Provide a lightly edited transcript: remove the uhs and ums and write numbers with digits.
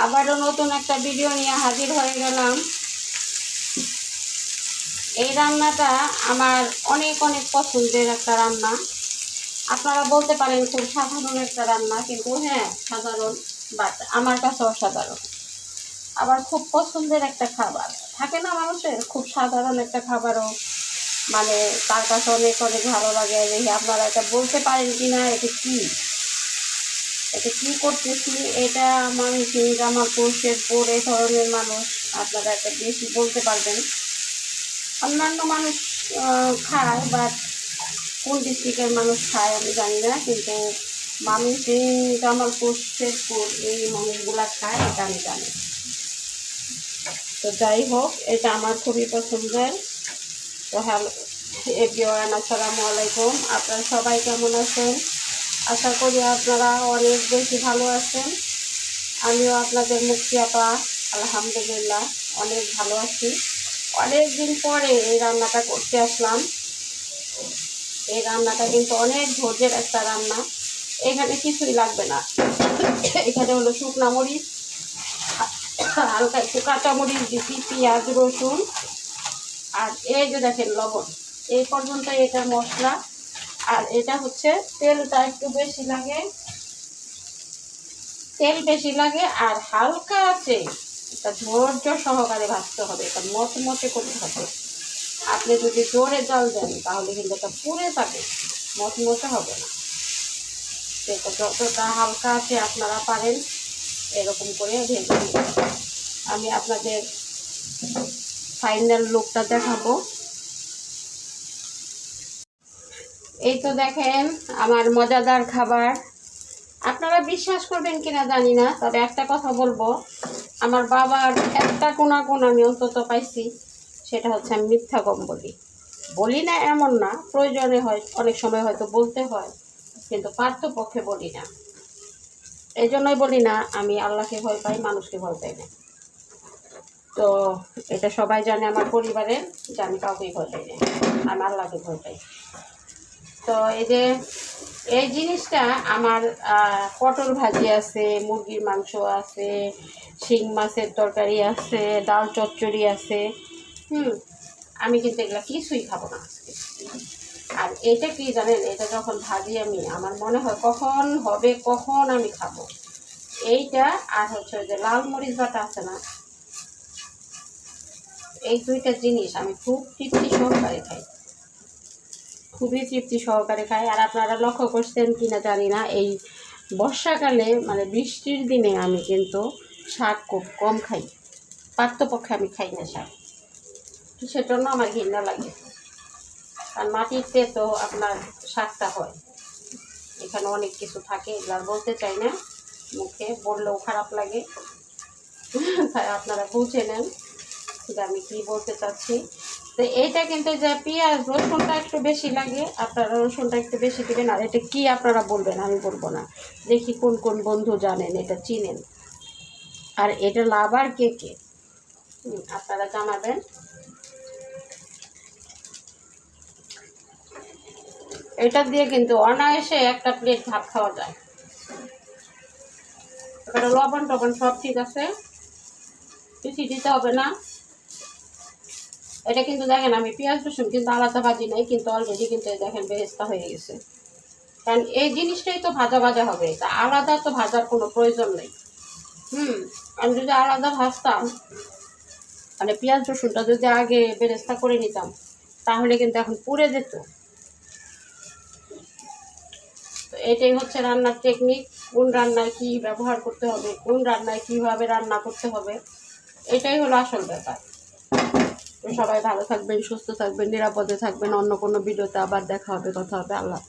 আবারও নতুন একটা ভিডিও নিয়ে হাজির হয়ে গেলাম। এই রান্নাটা আমার অনেক অনেক পছন্দের একটা রান্না। আপনারা বলতে পারেন খুব সাধারণ একটা রান্না, কিন্তু হ্যাঁ সাধারণ, বাট আমার কাছে অসাধারণ। আবার খুব পছন্দের একটা খাবার থাকে না মানুষের, খুব সাধারণ একটা খাবারও মানে তার কাছে অনেক অনেক ভালো লাগে। আপনারা এটা বলতে পারেন কি না, এটা কি, এটা কি করতেছি, এটা মানুষ জামালপুর শেরপুর এই ধরনের মানুষ আপনারা এটা বেশি বলতে পারবেন। অন্যান্য মানুষ খায়, বাট কোন ডিস্ট্রিক্টের মানুষ খায় আমি জানি না, কিন্তু মানুষ এই জামালপুর শেরপুর এই মানুষগুলা খায় এটা আমি জানি। তো যাই হোক, এটা আমার খুবই পছন্দের। তো হ্যালো এভরিওয়ান, আসসালামু আলাইকুম। আপনারা সবাই কেমন আছেন? আশা করি আপনারা অনেক বেশি ভালো আছেন। আমিও আপনাদের মুক্তি আপা আলহামদুলিল্লাহ অনেক ভালো আছি। অনেক দিন পরে এই রান্নাটা করতে আসলাম। এই রান্নাটা কিন্তু অনেক ধৈর্যের একটা রান্না। এখানে কিছুই লাগবে না। এখানে হলো শুকনা মরিচ, হালকা একটু কাঁচামরিচ দিচ্ছি, পেঁয়াজ রসুন, আর এই যে দেখেন লবণ। এই পর্যন্ত এটা মশলা। আর এটা হচ্ছে তেলটা একটু বেশি লাগে, তেল বেশি লাগে, আর হালকা আছে এটা ধৈর্য সহকারে ভাজতে হবে। এটা মচমচে করতে হবে। আপনি যদি জোরে জাল দেন তাহলে কিন্তু এটা পুড়ে যাবে, মচমচে হবে না। এটা যতটা হালকা আছে আপনারা পারেন এরকম করে ভেজে নিন। আমি আপনাদের ফাইনাল লুকটা দেখাবো। এই তো দেখেন আমার মজাদার খাবার। আপনারা বিশ্বাস করবেন কিনা জানি না, তবে একটা কথা বলবো, আমার বাবার একটা কোণ আমি অন্তত পাইছি, সেটা হচ্ছে আমি মিথ্যা কম বলি না এমন না, প্রয়োজনে হয় অনেক সময় হয়তো বলতে হয়, কিন্তু পার্থপক্ষে বলি না। এই জন্যই বলি না আমি আল্লাহকে ভয় পাই, মানুষকে ভয় পাই না। তো এটা সবাই জানে আমার পরিবারে, যে আমি কাউকেই ভয় পাই না, আমি আল্লাহকে ভয় পাই। তো এই যে এই জিনিসটা আমার পটল ভাজি আছে, মুরগির মাংস আছে, শিং মাছের তরকারি আছে, ডাল চচ্চড়ি আছে। আমি কিন্তু এগুলো কিছুই খাবো না আজকে। আর এটা কি জানেন, এটা যখন ভাজি আমি, আমার মনে হয় কখন হবে, কখন আমি খাবো। এইটা আর হচ্ছে যে লাল মরিচ বাটা আছে না, এই দুইটা জিনিস আমি খুব তৃপ্তি সহকারে খাই, খুবই তৃপ্তি সহকারে খাই। আর আপনারা লক্ষ্য করছেন কিনা জানি না, এই বর্ষাকালে মানে বৃষ্টির দিনে আমি কিন্তু শাক খুব কম খাই, পার্থপক্ষে আমি খাই না শাক। সেজন্য আমার ঘৃণা লাগে, আর মাটিতে তো আপনার শাকটা হয়, এখানে অনেক কিছু থাকে, এগুলো আর বলতে চাই না, মুখে বললেও খারাপ লাগে। তাই আপনারা বুঝে নেন যে আমি কী বলতে চাচ্ছি। তো এইটা কিন্তু যে পেঁয়াজ রসুনটা একটু বেশি লাগে, আপনারা রসুনটা একটু বেশি দেবেন। আর এটা কি আপনারা বলবেন, আমি বলবো না, দেখি কোন কোন বন্ধু জানেন, এটা চিনেন, আর এটা লাভার কে কে আপনারা জানাবেন। এটা দিয়ে কিন্তু অনায়াসে একটা প্লেট ভাত খাওয়া যায়। এটা লবণ টবণ সব ঠিক আছে, বেশি দিতে হবে না। এটা কিন্তু দেখেন আমি পেঁয়াজ রসুন কিন্তু আলাদা ভাজি নাই, কিন্তু অলরেডি কিন্তু দেখেন বেরেস্তা হয়ে গেছে, কারণ এই জিনিসটাই তো ভাজা ভাজা হবে, তা আলাদা তো ভাজার কোনো প্রয়োজন নেই। আমি যদি আলাদা ভাজতাম, মানে পেঁয়াজ রসুনটা যদি আগে বেরেস্তা করে নিতাম, তাহলে কিন্তু এখন পুড়ে যেত। তো এটাই হচ্ছে রান্নার টেকনিক, কোন রান্নায় কী ব্যবহার করতে হবে, কোন রান্নায় কীভাবে রান্না করতে হবে, এটাই হলো আসল ব্যাপার। তো সবাই ভালো থাকবেন, সুস্থ থাকবেন, নিরাপদে থাকবেন। অন্য কোনো ভিডিওতে আবার দেখা হবে, কথা হবে। আল্লাহ।